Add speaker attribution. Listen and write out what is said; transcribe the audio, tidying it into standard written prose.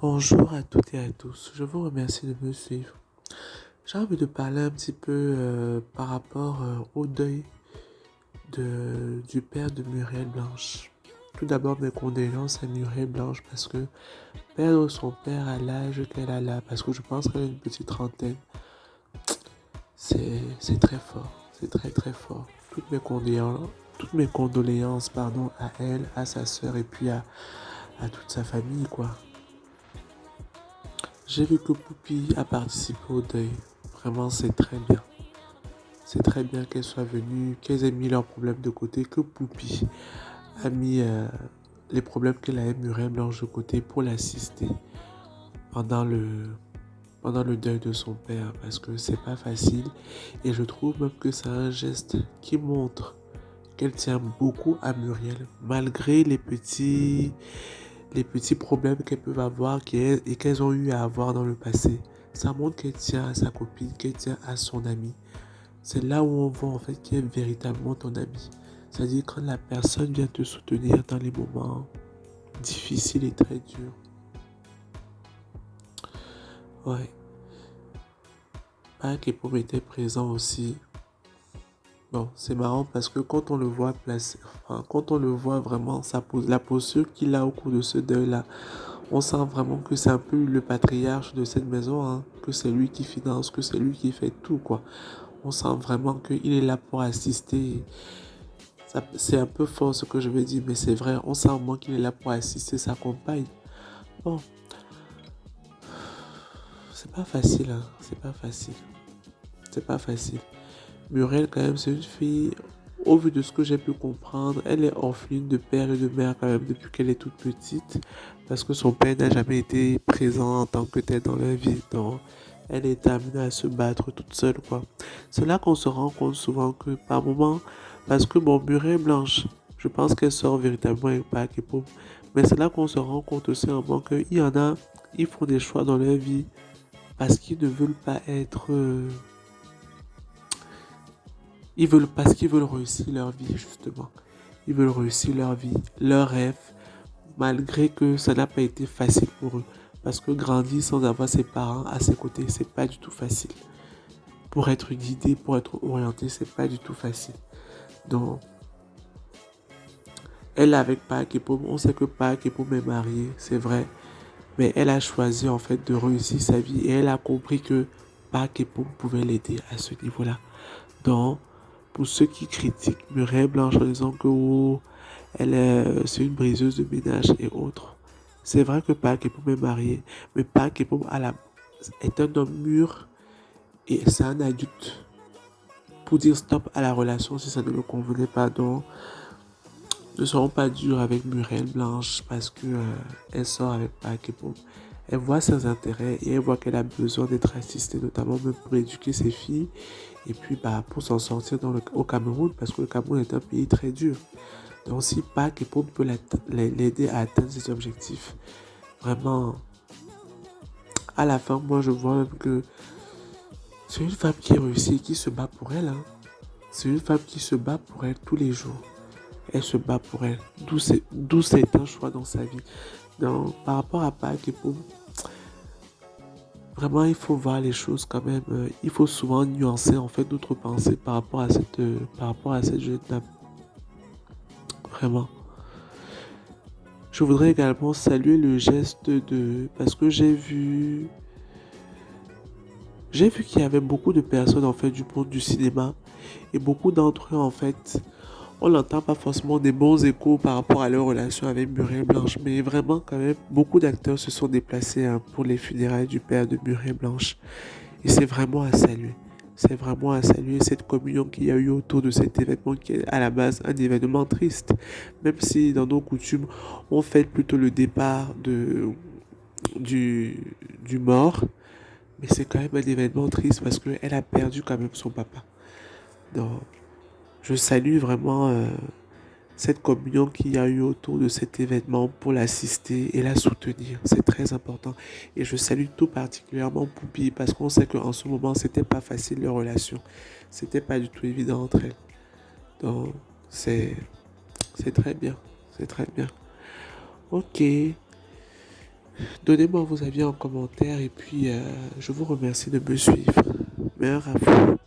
Speaker 1: Bonjour à toutes et à tous, je vous remercie de me suivre. J'ai envie de parler un petit peu par rapport au deuil du père de Muriel Blanche. Tout d'abord, mes condoléances à Muriel Blanche parce que perdre son père à l'âge qu'elle a là, parce que je pense qu'elle a une petite trentaine, c'est très fort, c'est très très fort. Toutes mes condoléances pardon, à elle, à sa sœur et puis à toute sa famille quoi. J'ai vu que Poupie a participé au deuil. Vraiment, c'est très bien. C'est très bien qu'elle soit venue, qu'elles aient mis leurs problèmes de côté, que Poupie a mis les problèmes qu'elle avait Muriel Blanche de côté pour l'assister pendant le deuil de son père. Parce que c'est pas facile. Et je trouve même que c'est un geste qui montre qu'elle tient beaucoup à Muriel, malgré les petits problèmes qu'elles peuvent avoir et qu'elles ont eu à avoir dans le passé. Ça montre qu'elle tient à sa copine, qu'elle tient à son ami. C'est là où on voit en fait qui est véritablement ton ami. C'est-à-dire quand la personne vient te soutenir dans les moments difficiles et très durs. Ouais. Pas Kepom était présent aussi. Bon, c'est marrant parce que quand on le voit placé, enfin, quand on le voit vraiment, la posture qu'il a au cours de ce deuil-là, on sent vraiment que c'est un peu le patriarche de cette maison, hein, que c'est lui qui finance, que c'est lui qui fait tout, quoi. On sent vraiment qu'il est là pour assister. C'est un peu fort ce que je veux dire, mais c'est vrai, on sent vraiment qu'il est là pour assister sa compagne. Bon, c'est pas facile, hein, c'est pas facile. C'est pas facile. Muriel, quand même, c'est une fille, au vu de ce que j'ai pu comprendre, elle est orpheline de père et de mère quand même depuis qu'elle est toute petite, parce que son père n'a jamais été présent en tant que tel dans leur vie. Donc, elle est amenée à se battre toute seule, quoi. C'est là qu'on se rend compte souvent que par moment, parce que bon, Muriel Blanche, je pense qu'elle sort véritablement avec Pâques et Paume, mais c'est là qu'on se rend compte aussi en moment qu'il y en a, ils font des choix dans leur vie parce qu'ils ne veulent pas être parce qu'ils veulent réussir leur vie, justement. Ils veulent réussir leur vie, leur rêve, malgré que ça n'a pas été facile pour eux. Parce que grandir sans avoir ses parents à ses côtés, c'est pas du tout facile. Pour être guidé, pour être orienté, c'est pas du tout facile. Donc, elle avec Park Epom, on sait que Park Epom est mariée, c'est vrai. Mais elle a choisi en fait de réussir sa vie et elle a compris que Park Epom pouvait l'aider à ce niveau-là. Donc, pour ceux qui critiquent Muriel Blanche en disant que oh, c'est une briseuse de ménage et autres, c'est vrai que Park Epom est marié, mais Park Epom est un homme mûr et c'est un adulte pour dire stop à la relation si ça ne le convenait pas. Donc, ne seront pas durs avec Muriel Blanche parce que elle sort avec Park Epom. Elle voit ses intérêts et elle voit qu'elle a besoin d'être assistée, notamment même pour éduquer ses filles et puis pour s'en sortir au Cameroun parce que le Cameroun est un pays très dur. Donc si Park Epom peut l'aider à atteindre ses objectifs, vraiment, à la fin, moi je vois même que c'est une femme qui réussit et qui se bat pour elle, hein. C'est une femme qui se bat pour elle tous les jours. Elle se bat pour elle. D'où c'est un choix dans sa vie. Donc, par rapport à Park Epom, vraiment, il faut voir les choses quand même. Il faut souvent nuancer en fait notre pensée par rapport à cette jeune dame. Vraiment. Je voudrais également saluer le geste parce que j'ai vu qu'il y avait beaucoup de personnes en fait du monde du cinéma et beaucoup d'entre eux en fait, on n'entend pas forcément des bons échos par rapport à leur relation avec Muriel Blanche, mais vraiment quand même beaucoup d'acteurs se sont déplacés hein, pour les funérailles du père de Muriel Blanche et c'est vraiment à saluer. C'est vraiment à saluer cette communion qu'il y a eu autour de cet événement qui est à la base un événement triste. Même si dans nos coutumes, on fête plutôt le départ du mort, mais c'est quand même un événement triste parce qu'elle a perdu quand même son papa. Donc, je salue vraiment cette communion qu'il y a eu autour de cet événement pour l'assister et la soutenir. C'est très important. Et je salue tout particulièrement Poupie parce qu'on sait qu'en ce moment, c'était pas facile leur relation. C'était pas du tout évident entre elles. Donc, c'est très bien. C'est très bien. Ok. Donnez-moi vos avis en commentaire et puis je vous remercie de me suivre. Meilleur à vous.